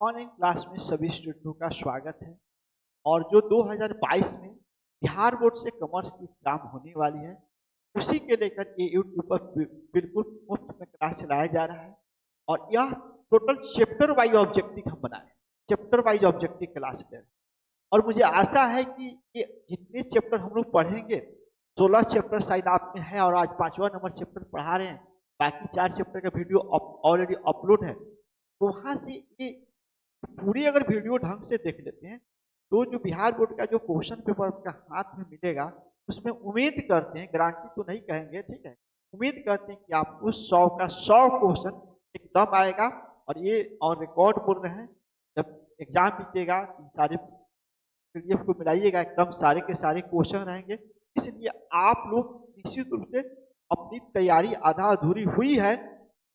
Online class में सभी स्टूडेंटों का स्वागत है। और जो 2022 में बिहार बोर्ड से कॉमर्स की एग्जाम होने वाली है, उसी के लेकर ये यूट्यूब पर बिल्कुल मुफ्त में क्लास चलाया जा रहा है। और यह टोटल चैप्टर वाइज ऑब्जेक्टिव हम बनाए, चैप्टर वाइज ऑब्जेक्टिव क्लास ले रहे हैं। और मुझे आशा है कि ये जितने चैप्टर हम लोग पढ़ेंगे, 16 चैप्टर शायद आप में है और आज 5वां नंबर चैप्टर पढ़ा रहे हैं, बाकी 4 चैप्टर का वीडियो ऑलरेडी अपलोड है। तो वहाँ से ये पूरी अगर वीडियो ढंग से देख लेते हैं तो जो बिहार बोर्ड का जो क्वेश्चन पेपर का हाथ में मिलेगा, उसमें उम्मीद करते हैं, गारंटी तो नहीं कहेंगे, ठीक है, उम्मीद करते हैं कि आपको 100 का 100 क्वेश्चन एकदम आएगा। और ये और रिकॉर्ड बोल रहे हैं, जब एग्जाम बीतेगा सारे पीडीएफ को मिलाइएगा, एकदम सारे के सारे क्वेश्चन रहेंगे। इसलिए आप लोग निश्चित रूप से अपनी तैयारी आधा अधूरी हुई है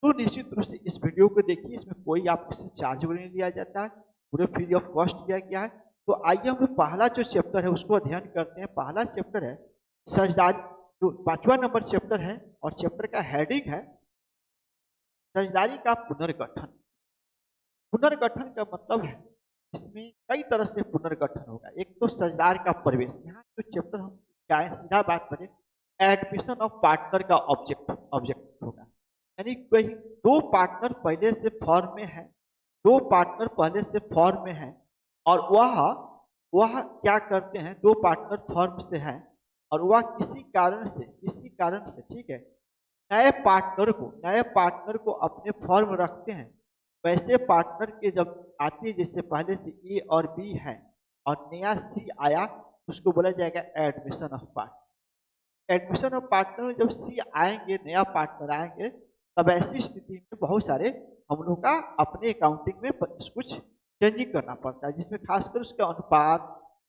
तो निश्चित रूप से इस वीडियो को देखिए। इसमें कोई आपसे चार्ज नहीं लिया जाता है, पूरे फ्री ऑफ कॉस्ट दिया गया है। तो आइए हम लोग पहला जो चैप्टर है उसको अध्ययन करते हैं। पहला चैप्टर है सजदारी, जो 5वां नंबर चैप्टर है और चैप्टर का हेडिंग है सजदारी का पुनर्गठन। पुनर्गठन का मतलब है इसमें कई तरह से पुनर्गठन होगा। एक तो सजदार का प्रवेश, यहाँ जो चैप्टर हम क्या है सीधा बात करें, एडमिशन ऑफ पार्टनर का ऑब्जेक्ट होगा। यानी कोई दो पार्टनर पहले से फॉर्म में है, दो पार्टनर पहले से फॉर्म में है और वह क्या करते हैं, दो पार्टनर फॉर्म से है और वह किसी कारण से ठीक है नए पार्टनर को अपने फॉर्म रखते हैं। वैसे पार्टनर के जब आती है, जैसे पहले से ए और बी है और नया सी आया, उसको बोला जाएगा admission of partner. Admission of partner में जब सी आएंगे, नया पार्टनर आएंगे, तब ऐसी स्थिति में बहुत सारे हम लोग का अपने अकाउंटिंग में कुछ चेंजिंग करना पड़ता है, जिसमें खासकर उसका अनुपात,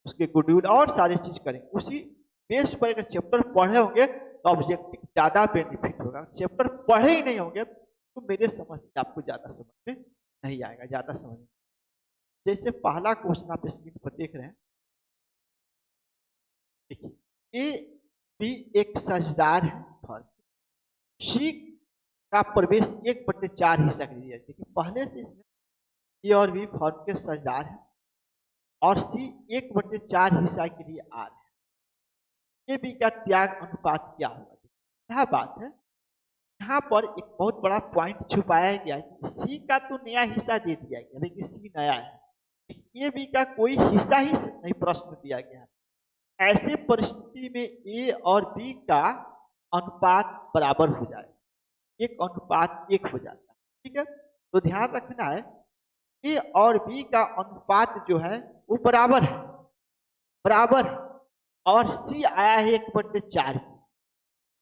उसके गुडविल और सारी चीज करेंगे। उसी बेस पर अगर चैप्टर पढ़े होंगे तो ऑब्जेक्टिव ज़्यादा बेनिफिट होगा। चैप्टर पढ़े ही नहीं होंगे तो मेरे समझ से आपको ज़्यादा समझ में नहीं आएगा, ज़्यादा समझ में। जैसे पहला क्वेश्चन आप स्क्रीन पर देख रहे हैं, देखिए ए बी एक साझेदार है फर्म, सी का प्रवेश 1/4 हिस्सा के लिए। देखिए पहले से इसमें ए और बी फर्म के साझेदार है और सी 1/4 हिस्सा के लिए आ रहे हैं। ए बी का त्याग अनुपात क्या होगा? क्या बात है, यहाँ पर एक बहुत बड़ा पॉइंट छुपाया गया है। सी का तो नया हिस्सा दे दिया गया, लेकिन सी नया है, ए बी का कोई हिस्सा ही नहीं प्रश्न दिया गया है। ऐसे परिस्थिति में ए और बी का अनुपात बराबर हो जाएगा, 1:1 हो जाता है, ठीक है। तो ध्यान रखना है ए और बी का अनुपात जो है वो बराबर है और सी आया है 1/4।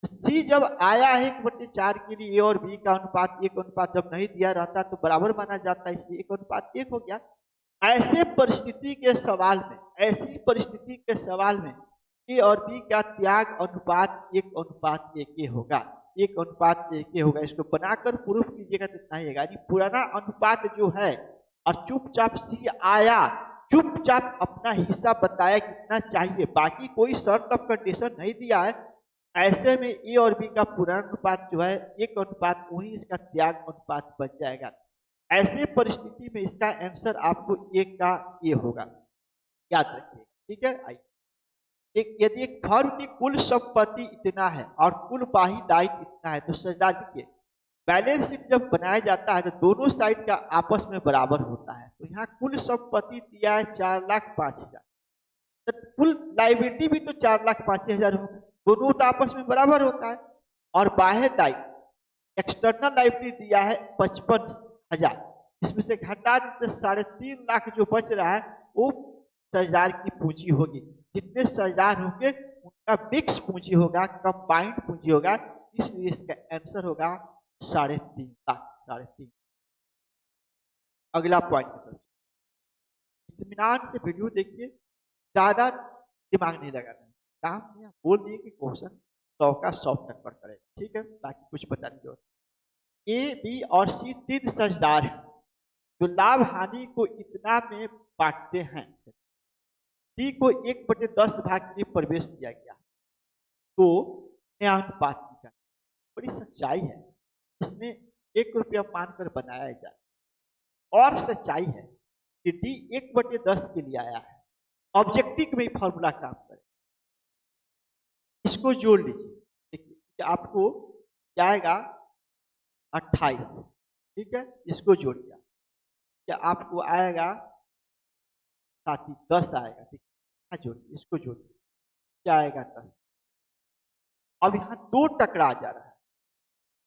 सी जब आया है 1/4 के लिए, ए और बी का अनुपात 1:1 जब नहीं दिया रहता तो बराबर माना जाता है, इसलिए 1:1 हो गया। ऐसी परिस्थिति के सवाल में ए और बी का त्याग अनुपात 1:1 होगा, 1:1 होगा। इसको बनाकर प्रूफ कीजिएगा तो इतना ही होगा। पुराना अनुपात जो है और चुपचाप सी आया, चुपचाप अपना हिस्सा बताया कितना चाहिए, बाकी कोई शर्त ऑफ कंडीशन नहीं दिया है। ऐसे में ए और बी का पुराना अनुपात जो है 1:1, वही इसका त्याग अनुपात बन जाएगा। ऐसे परिस्थिति में इसका आंसर आपको 1 का ए होगा, याद रखिएगा, ठीक है। आइए, यदि एक फर्म की कुल संपत्ति इतना है और कुल बाही दायित्व इतना है तो सजदा देखिए, बैलेंस शीट जब बनाया जाता है तो दोनों साइड का आपस में बराबर होता है। तो यहाँ कुल संपत्ति दिया है 4,05,000, तो कुल लाइबिलिटी भी तो 4,05,000 होगा, दोनों तो आपस में बराबर होता है। और बाह्य दायित्व एक्सटर्नल लाइबिलिटी दिया है 55,000, इसमें से घटा देते 3.5 लाख जो बच रहा है वो साझेदार की पूंजी होगी। जितने साझेदार होंगे उनका मिक्स पूंजी होगा, कंबाइंड पूंजी होगा, इसलिए इसका आंसर होगा 3.5 लाख, 3.5। अगला पॉइंट, इत्मीनान से वीडियो देखिए, ज्यादा दिमाग नहीं लगाना। काम बोल दिए कि क्वेश्चन 100 का 100 नंबर करेगा, ठीक है, बाकी कुछ पता नहीं हो। ए बी और सी 3 साझेदार हैं जो लाभ हानि को इतना में बांटते हैं। डी को 1/10 भाग के लिए प्रवेश दिया गया तो नया अनुपात निकाला। बड़ी सच्चाई है, इसमें 1 रुपया मानकर बनाया जाए। और सच्चाई है कि डी 1/10 के लिए आया है। ऑब्जेक्टिव में फॉर्मूला काम करे, इसको जोड़ लीजिए। देखिए आपको क्या आएगा 28, ठीक है, इसको जोड़ दिया, क्या आपको आएगा साथ ही 10 आएगा, ठीक है, जोड़िए, इसको जोड़िए, क्या आएगा 10। अब यहाँ 2 टकरा जा रहा है,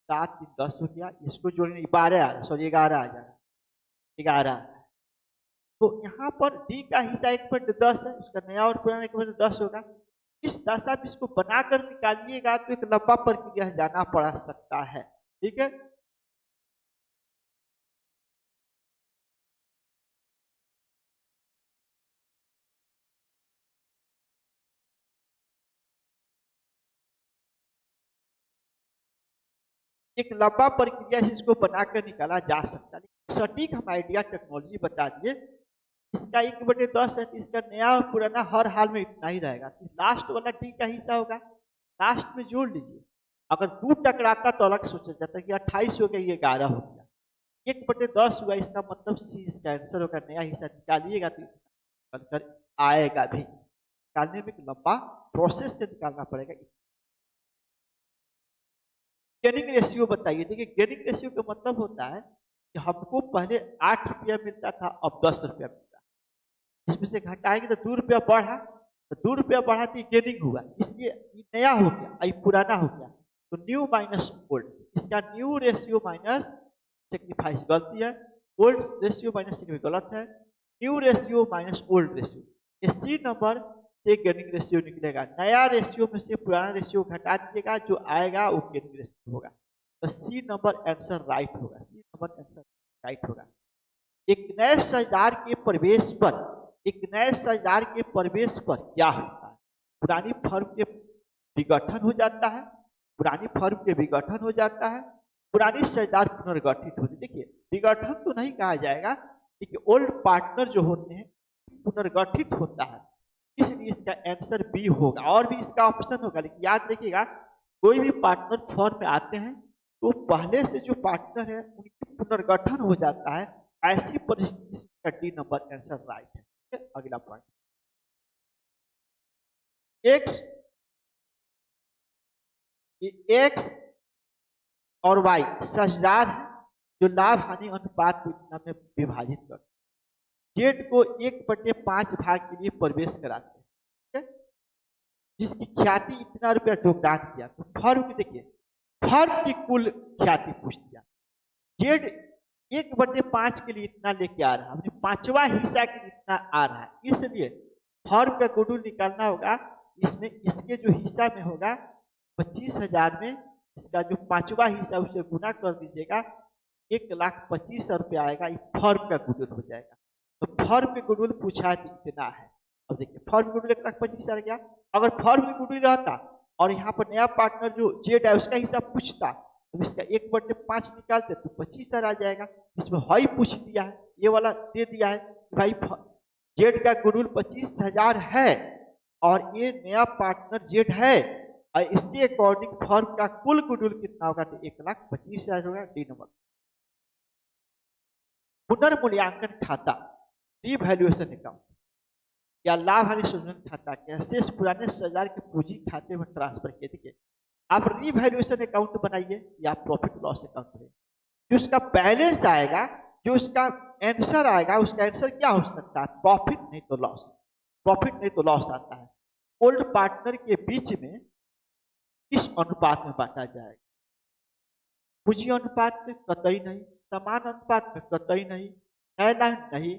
7 3 10 हो गया, इसको जोड़ने 12 आ रहा है, सॉरी 11 आ जा रहा है, 11। तो यहाँ पर डी का हिस्सा 1/10 है, उसका नया और पुराना 1/10 होगा। इस दशा में इसको बनाकर निकालिएगा तो एक लंबा प्रक्रिया जाना पड़ सकता है, ठीक है। एक लंबा प्रक्रिया से इसको बनाकर निकाला जा सकता है। सटीक हम आइडिया टेक्नोलॉजी बता दिए, इसका 1/10 है, इसका नया और पुराना हर हाल में इतना ही रहेगा। लास्ट वाला डी का हिस्सा होगा, लास्ट में जोड़ लीजिए। अगर 2 टकराता तो अलग सोचा जाता है कि 28 हो गया, ये 11 हो गया, 1/10 हुआ, इसका मतलब सी इसका आंसर होगा। नया हिस्सा निकालिएगा तो निकलकर आएगा भी, निकालने में एक लंबा प्रोसेस से निकालना पड़ेगा। गेनिंग रेशियो बताइए। देखिए गेनिंग रेशियो का मतलब होता है कि हमको पहले 8 रुपया मिलता था, अब 10 रुपया मिलता है, इसमें से घटाएंगे तो 2 रुपया बढ़ा, तो 2 रुपया बढ़ा तो गेनिंग हुआ, इसलिए ये नया हो गया, ये पुराना हो गया। तो न्यू माइनस ओल्ड, इसका न्यू रेशियो माइनस सेक्रीफाइस गलती है, ओल्ड रेशियो माइनस सेक्रीफाइस गलत है, new ratio minus old ratio, ये सी नंबर से गेनिंग रेशियो निकलेगा। नया रेशियो में से पुराना रेशियो घटा दीजिएगा, जो आएगा वो गेनिंग रेशियो होगा। तो सी नंबर आंसर राइट होगा, सी नंबर आंसर राइट होगा। एक नए साझेदार के प्रवेश पर, एक नए साझेदार के प्रवेश पर क्या होता है? पुरानी फर्म के विघटन हो जाता है, पुरानी फर्म के विघटन हो जाता है, पुरानी साझेदार पुनर्गठित होती है। देखिए विघटन तो नहीं कहा जाएगा, देखिए ओल्ड पार्टनर जो होते हैं पुनर्गठित होता है, इसलिए इसका आंसर बी होगा। और भी इसका ऑप्शन होगा, लेकिन याद रखिएगा कोई भी पार्टनर फॉर्म में आते हैं तो पहले से जो पार्टनर है उनकी पुनर्गठन हो जाता है, ऐसी परिस्थिति का डी नंबर आंसर राइट है। ठीक है, अगला पॉइंट, एक्स, एक्स और वाई साझेदार है जो लाभ हानि अनुपात को इतना में विभाजित करते हैं, जेड को 1/5 भाग के लिए प्रवेश कराते हैं, ठीक है, जिसकी ख्याति इतना रुपया योगदान किया। तो फर्म की देखिए, फर्म की कुल ख्याति पूछ दिया, जेड 1/5 के लिए इतना लेके आ रहा है, अपने 5वां हिस्सा के लिए इतना आ रहा है, इसलिए फर्म का गुडविल निकालना होगा। इसमें इसके जो हिस्सा में होगा 25,000 में इसका जो 5वां हिस्सा उसे गुना कर दीजिएगा, 1,25,000 रुपया आएगा, ये फर्म का गुडविल हो जाएगा। तो फर्म के गुडविल पूछा इतना है। अब देखिए फर्म गुडविल 1,25,000 गया, अगर फर्म की गुडविल रहता और यहाँ पर नया पार्टनर जो जेड है उसका हिस्सा पूछता तो इसका 1/5 निकालते तो 25,000 आ जाएगा। इसमें हाई पूछ दिया है, ये वाला दे दिया है कि भाई जेड का गुडविल 25,000 है और ये नया पार्टनर जेड है, और इसके अकॉर्डिंग फर्म का कुल गुडविल कितना होगा तो 1,25,000 होगा, डी नंबर। पुनर्मूल्यांकन खाता, रिवैल्यूएशन अकाउंट या लाभ हानि संशोधन खाता के शेष पुराने साझेदार के पूंजी खाते में ट्रांसफर किए। देखिए आप रिवैल्यूएशन अकाउंट बनाइए या प्रॉफिट लॉस अकाउंट बनाइए, जो उसका बैलेंस आएगा, जो उसका आंसर आएगा, उसका आंसर क्या हो सकता है? प्रॉफिट नहीं तो लॉस, प्रॉफिट नहीं तो लॉस आता है। ओल्ड पार्टनर के बीच में किस अनुपात में बांटा जाएगा? पूंजी अनुपात में कतई नहीं, समान अनुपात में कतई नहीं, नहीं,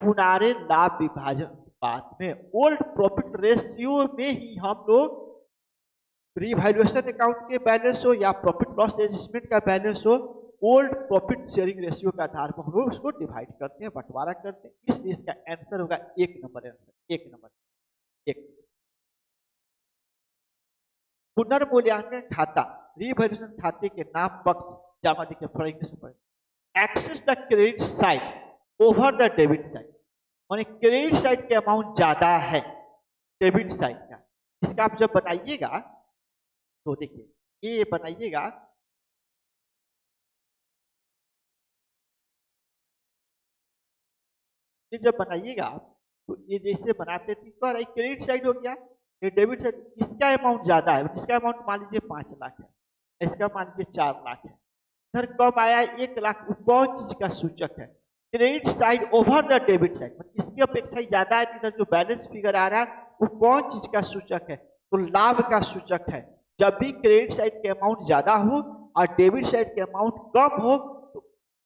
पुनारे लाभ विभाजन अनुपात में। ओल्ड प्रॉफिट रेशियो में ही हम लोग रिवैल्यूएशन अकाउंट के बैलेंस हो या प्रॉफिट लॉस एडजस्टमेंट का बैलेंस हो, ओल्ड प्रॉफिट शेयरिंग रेशियो के आधार पर हम लोग उसको डिवाइड करते हैं, बंटवारा करते हैं, इसलिए इसका आंसर होगा 1 नंबर आंसर, 1 नंबर 1। पुनर्मूल्यांकन खाता, रिवैल्यूएशन खाते के नाम पक्ष जमा देखिए फॉर इंग्लिश में excess the credit side over the debit side, माने क्रेडिट साइड के अमाउंट ज्यादा है डेबिट साइड का। इसका आप जब बनाइएगा तो देखिए ये बनाइएगा ये जब बनाइएगा आप, तो ये जैसे बनाते थे तो क्रेडिट साइड हो गया, ये डेबिट साइड। इसका अमाउंट ज्यादा है, इसका अमाउंट मान लीजिए 5 लाख है, इसका मान लीजिए 4 लाख है। इधर कम आया 1 लाख, वो कौन चीज का सूचक है? Credit side over the debit side, मतलब इसकी अपेक्षा ज्यादा है। इधर जो बैलेंस फिगर आ रहा है वो कौन चीज का सूचक है? तो लाभ का सूचक है। जब भी क्रेडिट साइड के अमाउंट ज्यादा हो और डेबिट साइड के अमाउंट कम हो, तो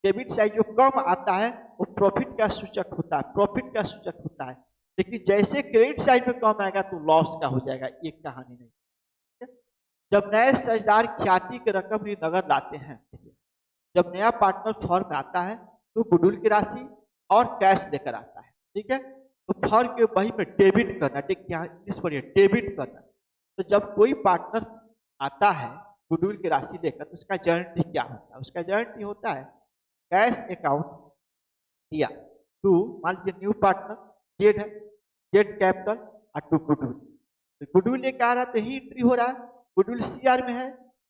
डेबिट साइड जो कम आता है वो प्रॉफिट का सूचक होता है, प्रॉफिट का सूचक होता है। लेकिन जैसे क्रेडिट साइड में कम आएगा तो लॉस का हो जाएगा, एक कहानी नहीं। जब नए साझेदार ख्याति की रकम भी नगद लाते हैं, जब नया पार्टनर फर्म में आता है तो गुडविल की राशि और कैश लेकर आता है, ठीक है। तो फर्म के वही पे डेबिट करना, इस पर डेबिट करना। तो जब कोई पार्टनर आता है गुडविल की राशि लेकर, तो उसका गारंटी क्या होता है? उसका गारंटी होता है कैश अकाउंट दिया टू, मान लीजिए न्यू पार्टनर जेड है, जेड कैपिटल और टू गुडविल। तो गुडविल लेकर आ रहा है तो ही एंट्री हो रहा है, गुडविल सीआर में है,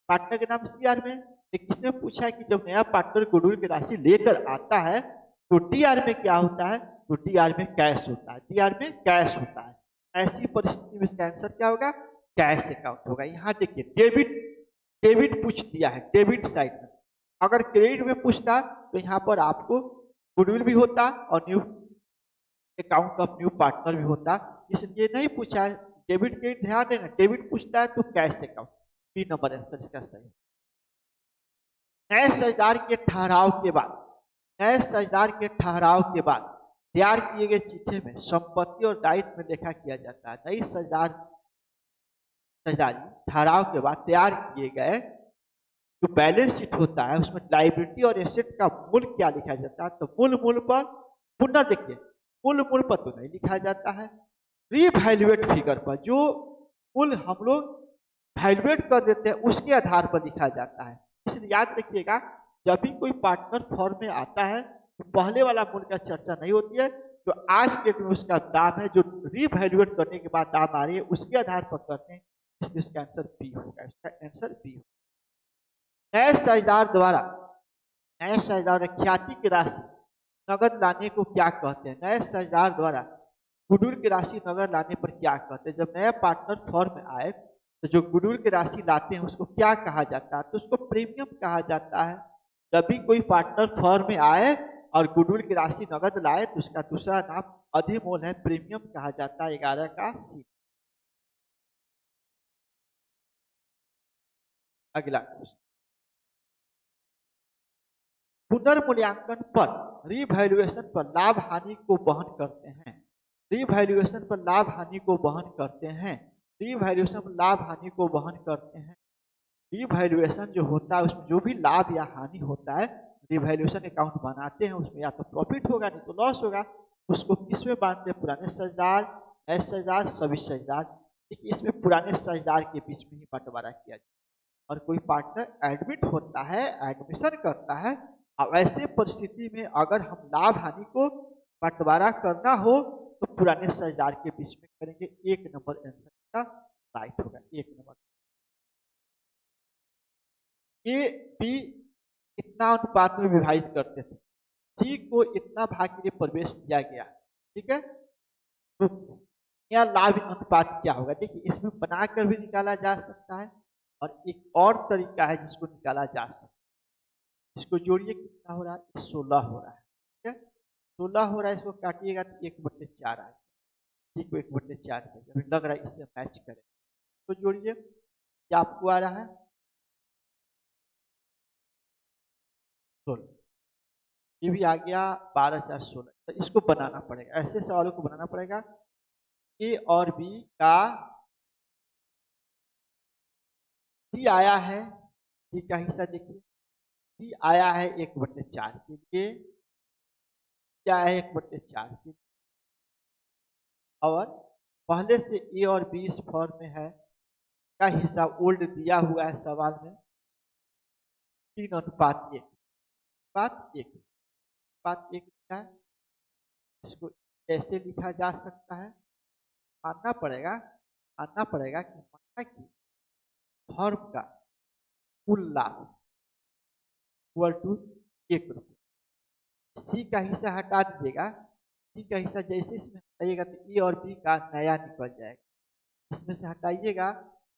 पार्टनर के नाम सीआर में। किसने पूछा है कि जब नया पार्टनर गुडविल की राशि लेकर आता है तो डीआर में क्या होता है? तो डीआर में कैश होता है, डीआर में कैश होता है। ऐसी परिस्थिति में इसका आंसर क्या होगा? कैश अकाउंट होगा। यहाँ देखिए डेबिट, डेबिट पूछ दिया है डेबिट साइड में। अगर क्रेडिट में पूछता तो यहाँ पर आपको गुडविल भी होता और new account of new partner भी होता, इसलिए नहीं पूछा है। डेबिट क्रेडिट ध्यान देना, डेबिट पूछता है तो कैश अकाउंट, 3 नंबर आंसर इसका सही। नए साझेदार के ठहराव के बाद, नए साझेदार के ठहराव के बाद तैयार किए गए चिट्ठे में संपत्ति और दायित्व में लेखा किया जाता है। नई साझेदारी ठहराव के बाद तैयार किए गए जो बैलेंस शीट होता है उसमें लायबिलिटी और एसेट का मूल्य क्या लिखा जाता है? तो मूल्य पर पुनः देखिए, मूल्य पर तो नहीं लिखा जाता है, रीवैल्यूएट फिगर पर, जो मूल्य हम लोग वैल्यूएट कर देते हैं उसके आधार पर लिखा जाता है। इसलिए याद रखिएगा, जब भी कोई पार्टनर फर्म में आता है तो पहले वाला मूल्य का चर्चा नहीं होती है, जो आज के डेट में उसका दाम है, जो रीवैल्यूएट करने के बाद दाम आ रही है उसके आधार पर करते हैं। इसलिए उसका आंसर बी होगा, इसका आंसर बी होगा। नए साझेदार द्वारा, नए साझेदार ख्याति की राशि नगद लाने को क्या कहते हैं? नए साझेदार द्वारा गुडविल की राशि नगद लाने पर क्या कहते हैं? जब नया पार्टनर फर्म में आए तो जो गुडविल की राशि लाते हैं उसको क्या कहा जाता है? तो उसको प्रीमियम कहा जाता है। जब भी कोई पार्टनर फर्म में आए और गुडविल की राशि नगद लाए तो उसका दूसरा नाम अधिमूल्य है, प्रीमियम कहा जाता है। 11 का सी। अगला क्वेश्चन, पुनर्मूल्यांकन पर रिवैल्यूएशन पर लाभ हानि को वहन करते हैं। रिवैल्यूएशन पर लाभ हानि को वहन करते हैं, रिवैल्यूएशन पर लाभ हानि को वहन करते हैं। रिवैल्यूएशन जो होता है उसमें जो भी लाभ या हानि होता है, रिवैल्यूएशन अकाउंट बनाते हैं उसमें या तो प्रॉफिट होगा नहीं तो लॉस होगा। उसको किसमें बांधते हैं? पुराने साझेदार, नए साझेदार, सभी साझेदार। देखिए इसमें पुराने साझेदार के बीच में ही बंटवारा किया जाए। और कोई पार्टनर एडमिट होता है, एडमिशन करता है, अब ऐसे परिस्थिति में अगर हम लाभ हानि को बंटवारा करना हो तो पुराने साझेदार के बीच में करेंगे। 1 नंबर आंसर का राइट होगा, 1 नंबर। ए बी इतना अनुपात में विभाजित करते थे, सी को इतना भाग के लिए प्रवेश दिया गया, ठीक है। तो यहाँ लाभ अनुपात क्या होगा? देखिए इसमें बनाकर भी निकाला जा सकता है और एक और तरीका है जिसको निकाला जा सकता है। इसको जोड़िए, कितना हो रहा है? 16 हो रहा है, ठीक है। 16 हो रहा है, इसको काटिएगा तो 1/4 आएगा। सी को 1/4 से अभी लग रहा है इससे मैच करें, तो जोड़िए, क्या आपको आ रहा है? 16। ये भी आ गया 12/4/16। तो इसको बनाना पड़ेगा, ऐसे सवालों को बनाना पड़ेगा। ए और बी का सी आया है, सी का हिस्सा देखिए, सी आया है 1/4 के लिए, क्या है 1/4 के लिए, और पहले से ए और बी इस फॉर्म में है का हिस्सा ओल्ड दिया हुआ है सवाल में 3:1, बात 1 बात 1 लिखा है। इसको ऐसे लिखा जा सकता है, मानना पड़ेगा कि माना कि फर्म का कुल लाभ इक्वल टू 1 रुपये। सी का हिस्सा हटा दीजिएगा, सी का हिस्सा जैसे इसमें हटाइएगा तो ए और बी का नया निकल जाएगा। इसमें से हटाइएगा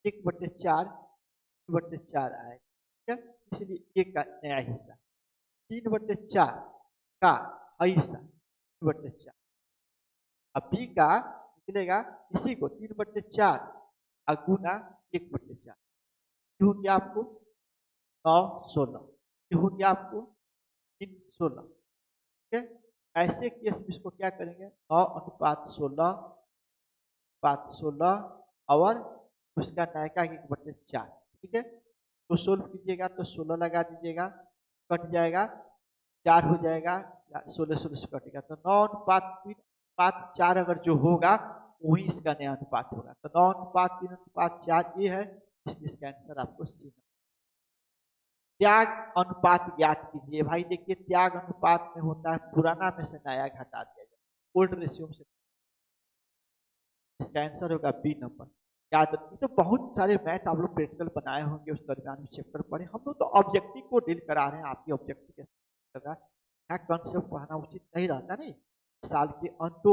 1/4 आएगा, ठीक है। इसलिए ए का नया हिस्सा 3/4 का हिस्सा 3/4। अब बी का निकलेगा इसी को 3/4 गुना 1/4, ये हो गया आपको 9 16, ये हो गया आपको 3 16, ठीक है। ऐसे केस में इसको क्या करेंगे 9:16 और उसका नायका 1/4, ठीक है। तो सोल्व कीजिएगा तो 16 लगा दीजिएगा, कट जाएगा 4 हो जाएगा, 16 16 से कटेगा तो 9:3:4 अगर जो होगा वही इसका नया अनुपात होगा। तो 9:3:4 ये है, इसलिए इसका आंसर आपको सी। त्याग अनुपात ज्ञात कीजिए। भाई देखिए त्याग अनुपात में होता है पुराना में से नया घटा दिया जाए, ओल्ड रेशियो से। इसका आंसर होगा बी नंबर। याद रखिए, तो बहुत सारे मैथ आप लोग प्रैक्टिकल बनाए होंगे, उस दरमियान में चैप्टर पढ़े। हम लोग तो ऑब्जेक्टिव को डील करा रहे हैं, आपकी ऑब्जेक्टिव कैसे लगा, यहाँ कंसेप्ट पढ़ाना उचित नहीं रहता नहीं। साल के अंत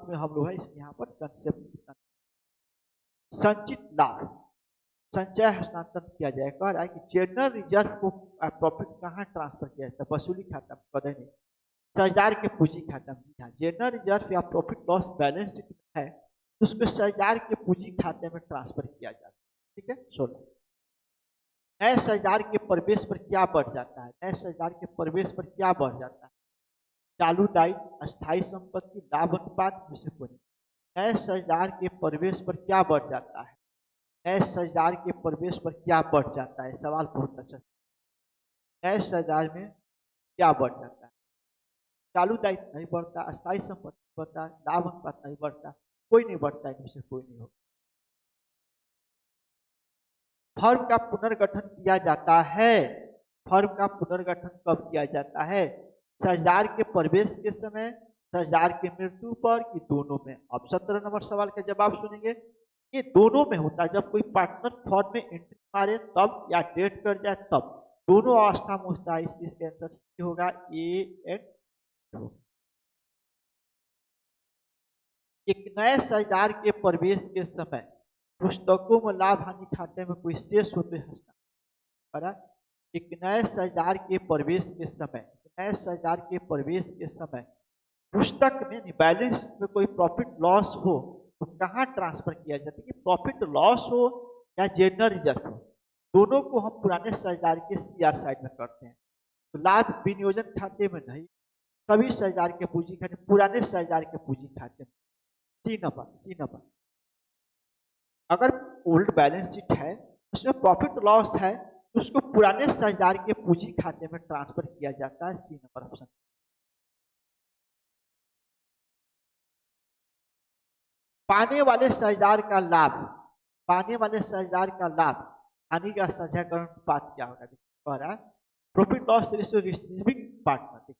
में हम लोग है इसलिए यहाँ पर कंसेप्ट। संचित लाभ संचय हस्तांतरण किया जाए, कह रहा है कि जनरल रिजर्व को प्रॉफिट कहाँ ट्रांसफर किया जाता है, वसूली खाता में, पता नहीं साझेदार के पूंजी खाता में। जी हाँ, जनरल रिजर्व या प्रॉफिट लॉस बैलेंस शीट में है, उसको साझेदार के पूंजी खाते में ट्रांसफर किया जाता है, ठीक है। 16 नए साझेदार के प्रवेश पर क्या बढ़ जाता है, नए साझेदार के प्रवेश पर क्या बढ़ जाता है, चालू दायित्व, अस्थायी संपत्ति, लाभ अनुपात में से कोई। नए साझेदार के प्रवेश पर क्या बढ़ जाता है, नए साझेदार के प्रवेश पर क्या बढ़ जाता है, सवाल बहुत अच्छा। नए साझेदार में क्या बढ़ जाता है, चालू दायित्व नहीं बढ़ता, अस्थायी संपत्ति बढ़ता, लाभ अनुपात नहीं बढ़ता, कोई नहीं बढ़ता, इनमें से कोई नहीं होगा। फर्म का पुनर्गठन किया जाता है, फर्म का पुनर्गठन कब किया जाता है, साझेदार के प्रवेश के समय, साझेदार की मृत्यु पर, कि दोनों में। अब 17 नंबर सवाल का जवाब सुनेंगे, ये दोनों में होता है, जब कोई पार्टनर फर्म में एंट्री मारे तब, या डेट कर जाए तब, दोनों अवस्था में होता है। इसलिए इसका आंसर सी होगा, ए एंड। एक नए साझेदार के प्रवेश के समय पुस्तकों में लाभ हानि खाते में कोई शेष होते हैं। एक नए साझेदार के प्रवेश के समय, नए साझेदार के प्रवेश के समय पुस्तक में बैलेंस में कोई प्रॉफिट लॉस हो तो कहाँ ट्रांसफर किया जाता है, कि प्रॉफिट लॉस हो या जनरल रिजर्व हो, दोनों को हम पुराने साझेदार के सीआर साइड में करते हैं। तो लाभ विनियोजन खाते में नहीं, सभी साझेदार के पूंजी खाते, पुराने साझेदार के पूंजी खाते में। C number. अगर ओल्ड बैलेंस शीट है उसमें प्रॉफिट लॉस है तो उसको पुराने साझेदार के पूंजी खाते में ट्रांसफर किया जाता है। C number option. पाने वाले साझेदार का लाभ, पाने वाले साझेदार का लाभ हानि का साझाकरण अनुपात क्या होगा, कह रहा है profit loss ratio receiving partner.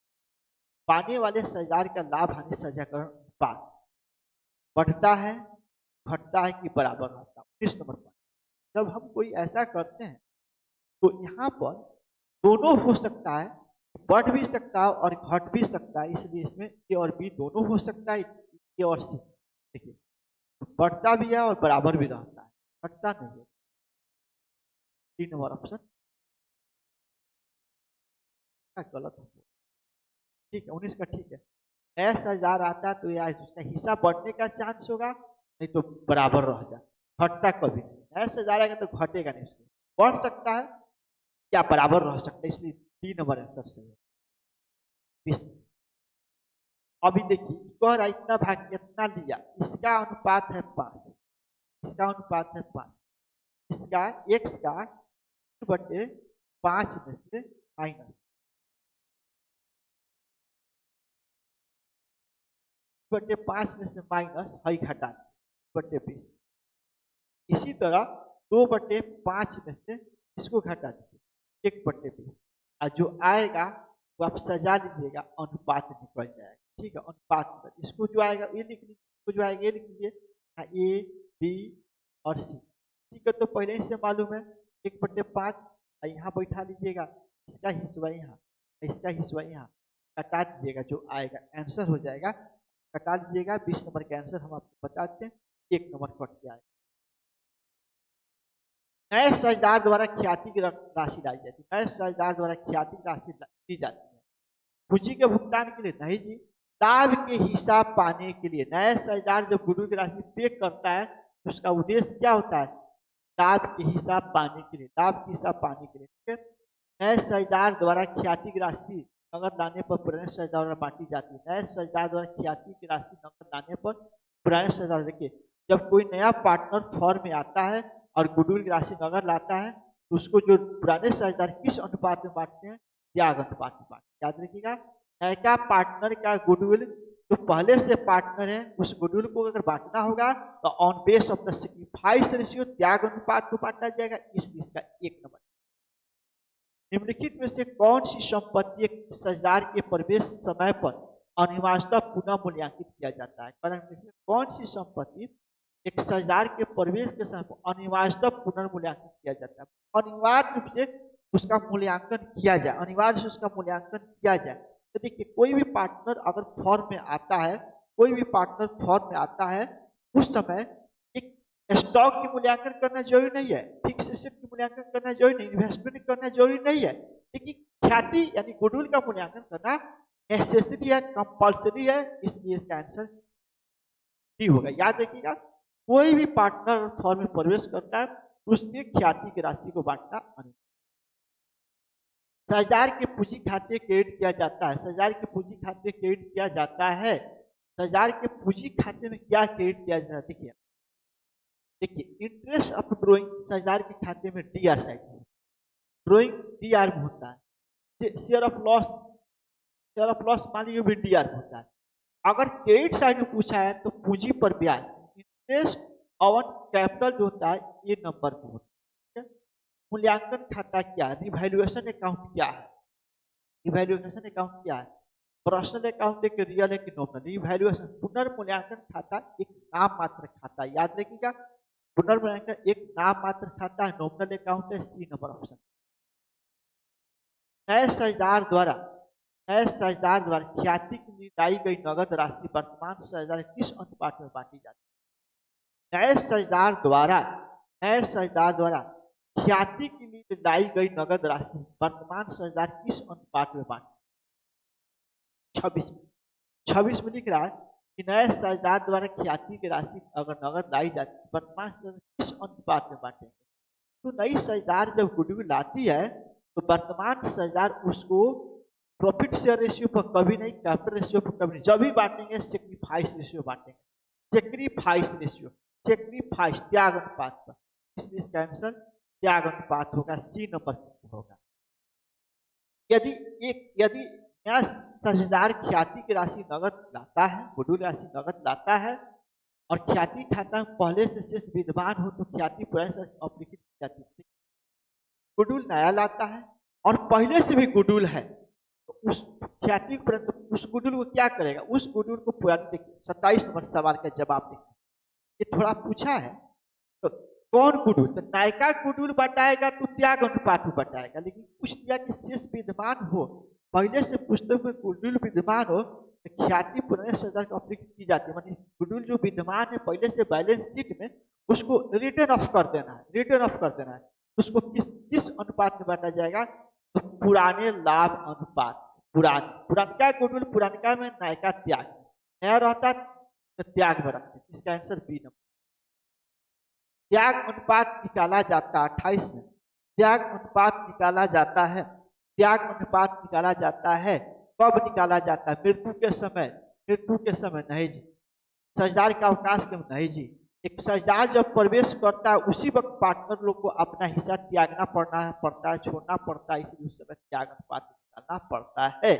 पाने वाले साझेदार का लाभ हानि साझाकरण अनुपात बढ़ता है, घटता है कि बराबर रहता है। 19 नंबर पर जब हम कोई ऐसा करते हैं तो यहाँ पर दोनों हो सकता है, बढ़ भी सकता है और घट भी सकता है, इसलिए इसमें ए और बी दोनों हो सकता है, ए और सी। देखिए बढ़ता भी है और बराबर भी रहता है, घटता नहीं है। 3 नंबर ऑप्शन गलत हो, ठीक है। 19 का ठीक है। नया साझेदार आता है तो या उसका हिस्सा बढ़ने का चांस होगा, नहीं तो बराबर रह जाए, घटता कभी नहीं। नया साझेदार आएगा तो घटेगा नहीं, उसके बढ़ सकता है या बराबर रह सकता है, इसलिए 3 नंबर आंसर सही है। 20 अभी देखिए कह रहा इतना भाग कितना लिया, इसका अनुपात है 5, इसका अनुपात है 5, इसका x का 5 में से माइनस 5 में से माइनस हई घटा 20। इसी तरह 2/5 में से इसको घटा दीजिए 1/20, और जो आएगा वो आप सजा लीजिएगा, अनुपात निकल जाएगा, ठीक है। अनुपात इसको जो आएगा ये लिख लीजिए, इसको जो आएगा ये लिख लीजिए, ए बी और सी, ठीक है। तो पहले ही से मालूम है 1/5, यहाँ बैठा लीजिएगा, इसका हिस्सा यहाँ, इसका हिस्सा यहाँ, कटा दीजिएगा, जो आएगा आंसर हो जाएगा कटा लीजिएगा। 20 नंबर का आंसर हम आपको बताते हैं, 1 नंबर कट के आएगा। नए साझेदार द्वारा ख्याति की राशि लाई जाती है। नए साझेदार द्वारा ख्याति की राशि दी जाती है पूंजी के भुगतान के लिए नहीं जी, लाभ के हिसाब पाने के लिए। नया साझेदार जब गुडविल की राशि पे करता है तो उसका उद्देश्य क्या होता है? लाभ के हिसाब पाने के लिए, लाभ के हिसाब पाने के लिए, ठीक है। नए साझेदार द्वारा ख्याति की राशि नगद लाने पर पुराने साझेदार द्वारा बांटी जाती है। नए साझेदार द्वारा ख्याति की राशि नगद लाने पर पुराने साझेदार, देखिए जब कोई नया पार्टनर फॉर्म में आता है और गुडविल की राशि नगद लाता है तो उसको जो पुराने साझेदार किस अनुपात में बांटते हैं? त्याग अनुपात में बांटते हैं। याद रखिएगा, नया पार्टनर का गुडविल जो पहले से पार्टनर है उस गुडविल को अगर बांटना होगा तो on base of the sacrifice ratio त्याग अनुपात को बांटा जाएगा, इसलिए इसका 1 नंबर। निम्नलिखित में से कौन सी संपत्ति एक साझेदार के प्रवेश समय पर अनिवार्यता पुनः मूल्यांकित किया जाता है? कौन सी संपत्ति एक साझेदार के प्रवेश के समय पर अनिवार्यता पुनर्मूल्यांकित किया जाता है? अनिवार्य रूप से उसका मूल्यांकन किया जाए, अनिवार्य से उसका मूल्यांकन किया जाए। तो देखिए कोई भी पार्टनर अगर फॉर्म में आता है, कोई भी पार्टनर फॉर्म में आता है उस समय एक स्टॉक की मूल्यांकन करना जरूरी नहीं है, फिक्स एसेट की मूल्यांकन करना जरूरी नहीं, इन्वेस्टमेंट करना जरूरी नहीं है, लेकिन ख्याति यानी गुडविल का मूल्यांकन करना नेसेसरी है, कंपल्सरी है, इसलिए इसका आंसर डी होगा। याद रखिएगा, कोई भी पार्टनर फॉर्म में प्रवेश करता है उसके ख्याति की राशि को बांटना अनिवार्य। साझेदार के पूंजी खाते क्रेडिट किया जाता है। साझेदार के पूंजी खाते क्रेडिट किया जाता है। साझेदार के पूंजी खाते में क्या क्रेडिट किया जाता है? देखिए देखिए इंटरेस्ट ऑफ ड्रॉइंग साझेदार के खाते में डीआर साइड में, ड्रॉइंग डीआर में होता है। शेयर ऑफ लॉस मान लीजिए भी डीआर में होता है। अगर क्रेडिट साइड में पूछा है तो पूंजी पर ब्याज, इंटरेस्ट ऑन कैपिटल जो होता है ये नंबर को होता है। मूल्यांकन खाता क्या है? रिवैल्यूएशन अकाउंट क्या है? रिवैल्यूएशन अकाउंट क्या है? पर्सनल अकाउंट है कि रियल है कि नॉमिनल? रिवैल्यूएशन पुनर्मूल्यांकन खाता एक नाम मात्र खाता, याद रखिएगा पुनर्मूल्यांकन एक नाम मात्र खाता है। नॉमिनल अकाउंट है, सी नंबर ऑप्शन। नए साझेदार द्वारा ख्याति की निकाली गई नगद राशि वर्तमान साझेदार किस अनुपात में बांटी जाती है? नए साझेदार द्वारा ख्याति के लिए लाई गई नगद राशि वर्तमान साझेदार किस अनुपात में बांटे? 26 में लिख रहा है कि नए साझेदार द्वारा ख्याति की राशि अगर नगद लाई जाती है वर्तमान साझेदार किस अनुपात में बांटेंगे? तो नई साझेदार जब गुडविल लाती है तो वर्तमान साझेदार उसको प्रॉफिट शेयर रेशियो पर कभी नहीं, कैपिटल रेशियो पर कभी नहीं, जब भी बांटेंगे सैक्रिफाइस रेशियो बांटेंगे। सैक्रिफाइस त्याग अनुपात पर, इसलिए इसका आंसर त्याग अनुपात होगा, सी नंबर होगा। यदि नया साझेदार ख्याति की राशि नगद लाता है, गुडविल राशि नगद लाता है और ख्याति खाता में पहले से शेष विद्यमान हो तो ख्याति पुराने अपलिखित की जाती है। गुडविल नया लाता है और पहले से भी गुडविल है तो उस ख्याति उस गुडविल को क्या करेगा? उस गुडविल को पुरानी, देखिए 27 नंबर सवाल का जवाब देखिए, ये थोड़ा पूछा है तो कौन गुडविल? तो नायका गुडविल बताएगा तो त्याग अनुपात में बताएगा, लेकिन कुछ दिया कि शेष विद्यमान हो, पहले से पुस्तक में गुडविल विद्यमान हो तो ख्याति पुराने साझेदार को अपलिखित की जाती है। मतलब गुडविल जो विद्यमान है पहले से बैलेंस शीट में उसको रिटर्न ऑफ कर देना है। उसको किस अनुपात में बांटा जाएगा? तो पुराने लाभ अनुपात। पुरानका गुडविल पुरानका में, नायका त्याग, नया रहता तो त्याग में रखते। इसका आंसर बी नंबर। त्याग अनुपात निकाला जाता है 28 में। त्याग अनुपात निकाला जाता है। कब निकाला जाता है? मृत्यु के समय नहीं जी। साझेदार के अवकाश के नहीं जी। एक साझेदार जब प्रवेश करता है उसी वक्त पार्टनर लोग को अपना हिस्सा त्यागना पड़ता है, छोड़ना पड़ता है, इसलिए उस समय त्याग अनुपात निकालना पड़ता है।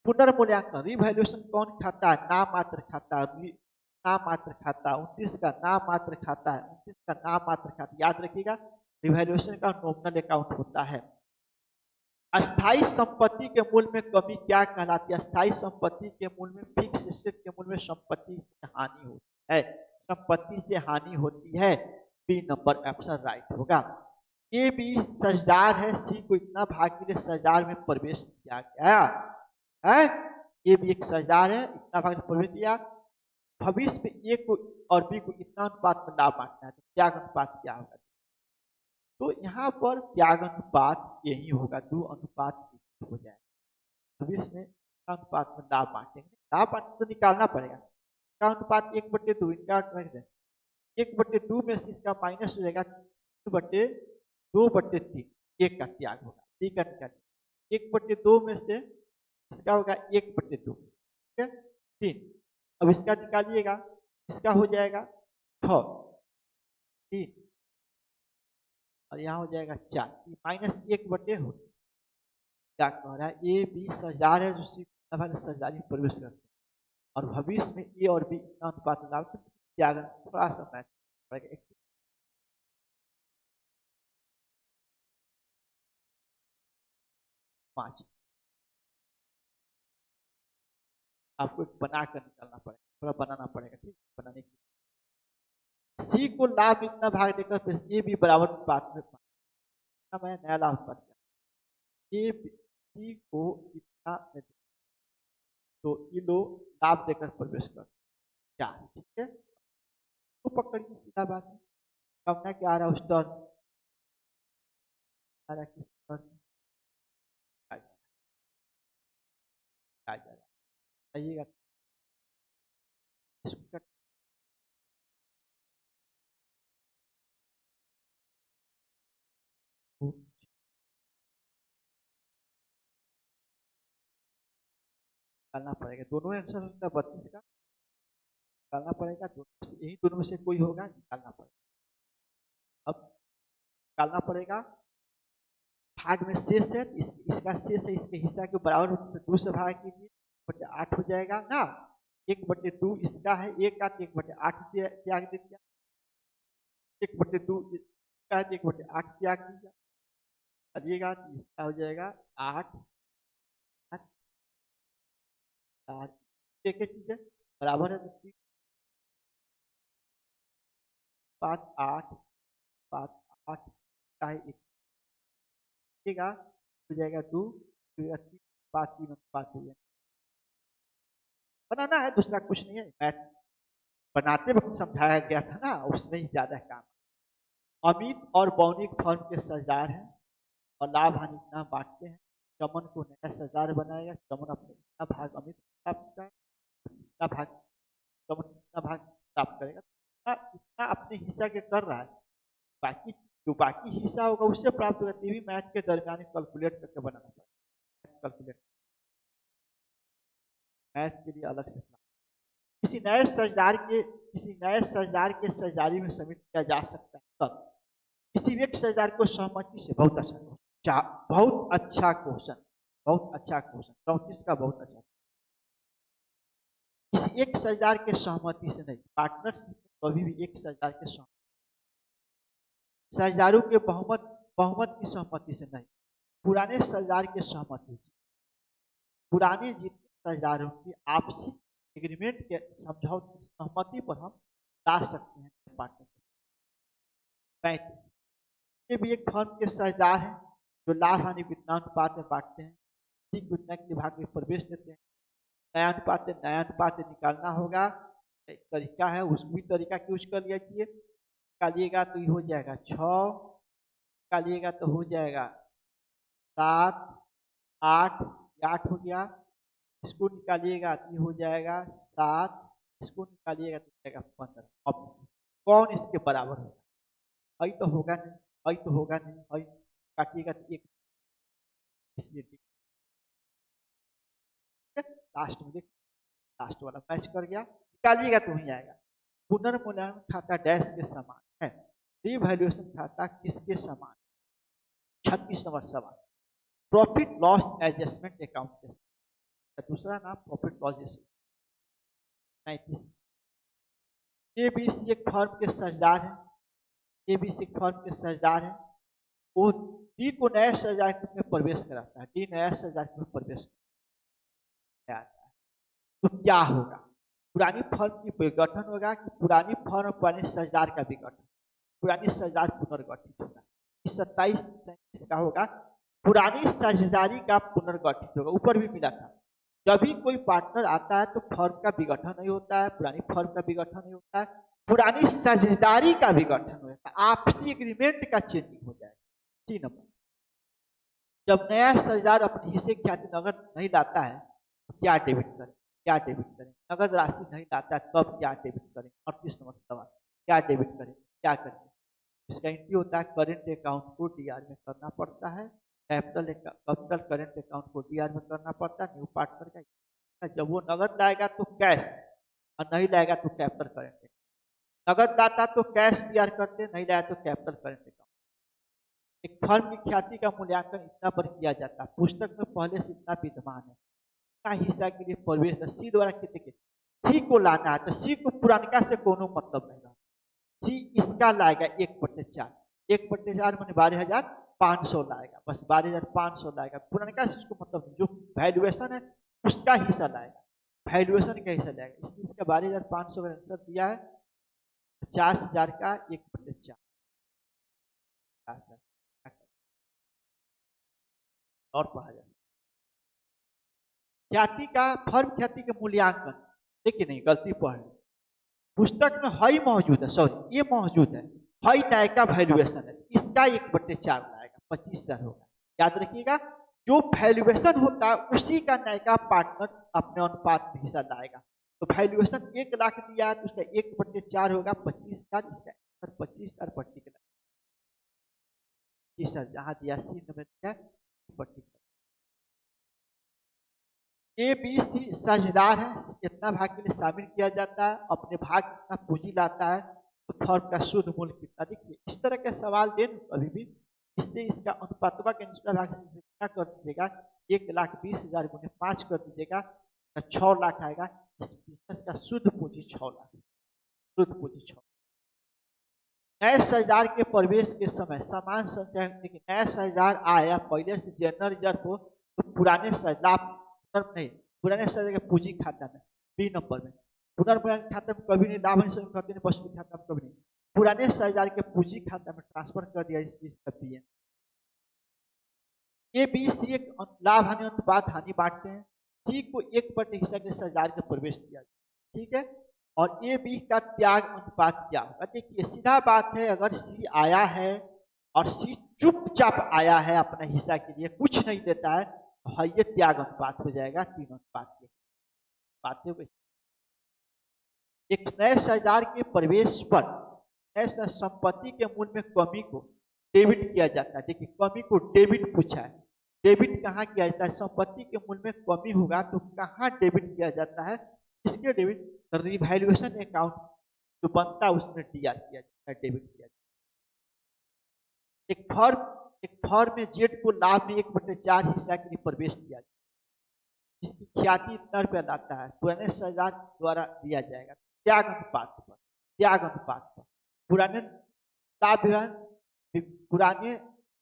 पुनर्मूल्यांकन रिवैल्यूएशन कौन खाता है? नाम मात्र खाता। 29 का नाम मात्र खाता है, 29 का नाम मात्र खाता। याद रखिएगा रिवैल्यूएशन का नॉमिनल अकाउंट होता है। अस्थाई संपत्ति के मूल्य में कमी क्या कहलाती है? अस्थाई संपत्ति के मूल्य में, फिक्स एसेट के मूल्य में संपत्ति से हानि होती है। संपत्ति से हानि होती है, बी नंबर ऑप्शन राइट होगा। ये भी साझेदार है, सी को इतना भाग के लिए साझेदार में प्रवेश किया गया है। ये भी एक साझेदार है, इतना भाग प्रवेश किया भविष्य में ए को और बी को इतना अनुपात में ना बांटना है तो त्याग अनुपात क्या होगा? तो यहाँ पर त्याग अनुपात यही होगा, 2:1 हो जाएगा। भविष्य में अनुपात में ना बांटेंगे, ना बांटे तो निकालना पड़ेगा। का अनुपात 1/2, इनका 1/2 में से इसका माइनस हो जाएगा 2/3, एक का त्याग होगा, ठीक है। 1/2 में से इसका होगा 1/2, ठीक है, 3। अब इसका निकालिएगा, इसका हो जाएगा 6, 3 और यहाँ हो जाएगा 4, -1/2 हो। क्या कह रहा है? ए बी साझेदार है, जो साझेदारी प्रवेश करते हैं और भविष्य में ए और बी इतना अनुपात में डालते हैं, त्याग थोड़ा सा मैच पड़ेगा। 5 आपको एक बना कर निकालना पड़ेगा, थोड़ा बनाना पड़ेगा, ठीक। बनाने के सी को लाभ इतना भाग देकर फिर ए बी बराबर अनुपात में मैं नया लाभ बन गया। ए सी को इतना तो ये लो लाभ देकर प्रवेश कर 4, ठीक है। तो पकड़िए, सीधा बात है। कमना क्या आ रहा है उस टर्न, आ रहा किस टर्न आ जा रहा आइएगा इसको निकालना पड़ेगा। दोनों आंसर होता है 32 का, निकालना पड़ेगा। दोनों से यही, दोनों में से कोई होगा, निकालना पड़ेगा। अब निकालना पड़ेगा, भाग में शेष है, इसका शेष है, इसके हिस्सा के बराबर 2 से भाग कीजिए, 8 हो जाएगा ना। 1/2 इसका है, 1/8 त्याग दे दिया, 1/2 इसका है, 1/8 त्याग दीजिए, करिएगा तो इसका हो जाएगा 8 एक चीज है बराबर है, 5 8 5 8 का है 1 हो जाएगा 2 5 3 5 हो जाएगा। बनाना है, दूसरा कुछ नहीं है, मैथ बनाते वक्त समझाया गया था ना, उसमें ही ज्यादा काम। अमित और बौनिक फर्म के साझेदार हैं और लाभ हानि इतना बांटते हैं। चमन को नया साझेदार बनाएगा, चमन अपने इतना भाग अमित प्राप्त करेगा, इतना भाग चमन इतना भाग प्राप्त करेगा, इतना अपने हिस्सा के कर रहा है, बाकी जो बाकी हिस्सा होगा उससे प्राप्त होगा। ये भी मैथ के दरमियान कैलकुलेट करके बनाना पड़ेगा, कैलकुलेट मैथ के लिए अलग से किसी नए साझेदार के साझेदारी में शामिल किया जा सकता है तब किसी एक साझेदार को सहमति से। बहुत अच्छा क्वेश्चन, बहुत अच्छा क्वेश्चन, बहुत अच्छा क्वेश्चन, 34 का बहुत अच्छा। किसी एक साझेदार के सहमति से नहीं, पार्टनरशिप कभी भी एक साझेदार के सहमति, साझेदारों के बहुमत की सहमति से नहीं, पुराने साझेदार के सहमति से, पुराने जितने साझेदारों की आपसी एग्रीमेंट के समझौते सहमति पर हम ला सकते हैं पार्टनरशिप। 35 ये भी एक फर्म के साझेदार हैं जो लाभ हानि वित्तानुपात में बांटते हैं, किसी को नए विभाग में प्रवेश देते हैं। नया अनुपात निकालना होगा, एक तरीका है, उस भी तरीका यूज कर लीजिए। निकालिएगा तो ये हो जाएगा 6, निकालिएगा तो हो जाएगा 7 8, 8 हो गया। इसको निकालिएगा तो ये हो जाएगा 7, इसको निकालिएगा तो जाएगा 15। अब कौन इसके बराबर होगा? आई तो होगा नहीं, आई तो होगा नहीं, आई काटिएगा तो 1, इसलिए ठीक है। लास्ट में देख, लास्ट वाला मैच कर गया, निकालिएगा तो वही आएगा। पुनर्मूल्यांकन खाता डैश के समान है, रिवैल्यूएशन खाता किसके समान? 36 नंबर सवाल, प्रॉफिट लॉस एडजस्टमेंट अकाउंट के समान। दूसरा नाम प्रॉफिट लॉस एडजस्टमेंट। 39 एबीसी एक फर्म के साझेदार हैं, एबीसी फर्म के साझेदार हैं, वो डी को नया साझेदार में प्रवेश कराता है, डी नया साझेदार में प्रवेश आता है, तो क्या होगा? पुरानी फर्म की विघटन होगा कि पुरानी फर्म पुराने साझेदार का विघटन? पुरानी साझेदार पुनर्गठित होगा। 27 का होगा पुरानी साझेदारी का पुनर्गठित होगा, ऊपर भी मिला था जब भी कोई पार्टनर आता है तो फर्म का विघटन नहीं होता है, पुरानी फर्म का विघटन नहीं होता है, पुरानी साझेदारी का विघटन होता है, आपसी एग्रीमेंट का चेंजिंग हो जाएगा। 3 नंबर, जब नया साझेदार अपने हिस्से की ख्याति नगद नहीं लाता है तो क्या डेबिट करें, क्या डेबिट करें, नगद राशि नहीं लाता है तब क्या डेबिट करें। 38 नंबर सवाल, क्या डेबिट करें, क्या करें। इसका एंट्री होता है करेंट अकाउंट को डीआर में करना पड़ता है, कैपिटल करेंट अकाउंट को डीआर में करना पड़ता है, न्यू पार्टनर का। जब वो नगद लाएगा तो कैश और नहीं लाएगा तो कैपिटल करेंट। नगद लाता तो कैश डीआर करते, नहीं लाया तो कैपिटल करेंट अकाउंट। एक फर्म की ख्याति का मूल्यांकन इतना पर किया जाता है, पुस्तक में पहले से इतना विद्यमान है, का हिस्सा के लिए प्रवेश सी द्वारा कितने के सी को लाना है, तो सी को पुरानका से कोनो मतलब नहीं रहा। सी इसका लाएगा 1/4, 1/4 मैंने 12,500 लाएगा, बस 12,500 लाएगा, पुरानका से उसको मतलब जो वैल्यूएशन है उसका हिस्सा लाएगा, वैल्यूएशन का हिस्सा लाएगा। इसलिए इसका 12,500 का आंसर दिया है 50,000 का 1/4 और पढ़ा जा सकता। ख्याति का फर्म ख्याति के मूल्यांकन, देखिए नहीं गलती पढ़ पुस्तक में हई मौजूद है, सॉरी ये मौजूद है, हई नायका वैल्यूएशन है, इसका 1/4 आएगा, 25,000 होगा। याद रखिएगा जो वैल्यूएशन होता है उसी का नायका पार्टनर अपने अनुपात में हिस्सा लाएगा। तो वैल्यूएशन 1 लाख दिया है तो उसका 1/4 होगा 25,000, इसका 25,000 पट्टी के 25,000 जहां दिया सी नंबर दिया पट्टी। ए बी सी साझेदार है, इतना भाग के लिए शामिल किया जाता है, अपने भाग कितना पूंजी लाता है तो फर्म का शुद्ध मूल्य कितना। देखिए इस तरह के सवाल दे कभी भी, इससे इसका अनुपातवा के निचला भाग से क्या कर दीजिएगा 1,20,000 गुने 5 कर दीजिएगा, 6 लाख आएगा। इस बिजनेस का शुद्ध पूंजी 6 लाख, शुद्ध पूंजी 6। नए साझेदार के प्रवेश के समय समान संचय, देखिए नया साझेदार आया पहले से जनरल रिजर्व हो तो पुराने साझेदार नहीं, पुराने साझेदार के पूंजी खाता में बी नंबर में, पुनर्भरण खाता में कभी नहीं, लाभ खाते में वस्तु खाता में कभी नहीं, पुराने साझेदार के पूंजी खाता में ट्रांसफर कर दिया, इसलिए इसका बी है। ए बी सी एक लाभ हानि अनुपात हानि बांटते हैं, सी को 1/4 हिस्सा के साझेदार के प्रवेश दिया, ठीक है। और ए बी का त्याग अनुपात क्या होगा, देखिए सीधा बात है, अगर सी आया है और सी चुपचाप आया है अपना हिस्सा के लिए कुछ नहीं देता है, हाँ ये त्याग अनुपात हो जाएगा 3 अनुपात के बातें। एक नए साझेदार के प्रवेश पर नए संपत्ति के मूल्य में कमी को डेबिट किया जाता है। देखिए कमी को डेबिट पूछा है, डेबिट कहाँ किया जाता है, संपत्ति के मूल्य में कमी होगा तो कहाँ डेबिट किया जाता है, इसके डेबिट रिवैल्यूएशन अकाउंट जो बनता है उसमें डीआर किया जाता है, डेबिट किया जाता है। एक फर्म में जेड को लाभ में 1/4 हिस्सा के लिए प्रवेश दिया जाए, जिसकी ख्याति इतना रुपया लाता है, पुराने साझेदार द्वारा दिया जाएगा त्याग अनुपात पर, त्याग अनुपात पर, पुराने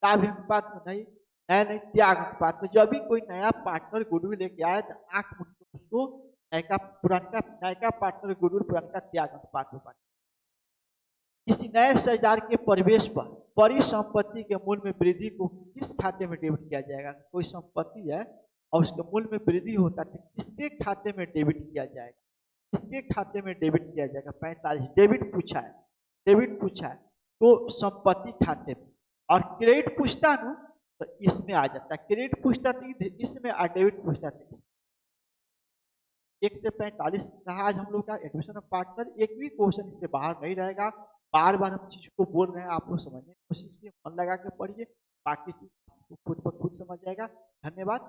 लाभ अनुपात में नहीं, नया नहीं, त्याग अनुपात में। जब भी कोई नया पार्टनर गुडविल लेके आए तो आंख उसको नयका पार्टनर गुडविल पुराना त्याग अनुपात में बांटे। किसी नए साझेदार के प्रवेश पर परिसंपत्ति के मूल्य में वृद्धि को किस खाते में डेबिट किया जाएगा। कोई संपत्ति है और उसके मूल्य में वृद्धि होता है तो किसके खाते में डेबिट किया जाएगा, किसके खाते में डेबिट किया जाएगा। 45 डेबिट पूछा है, डेबिट पूछा है तो संपत्ति खाते में, और क्रेडिट पूछता ना तो इसमें आ जाता है, क्रेडिट पूछता तो इसमें और डेबिट पूछता तो 1 से 45 रहा आज हम लोग का एडमिशन ऑफ पार्टनर। एक भी क्वेश्चन इससे बाहर नहीं रहेगा, बार बार हम चीज को बोल रहे हैं, आप लोग समझने की कोशिश कीजिए, मन लगा के पढ़िए, बाकी चीज आपको खुद ब खुद समझ जाएगा। धन्यवाद।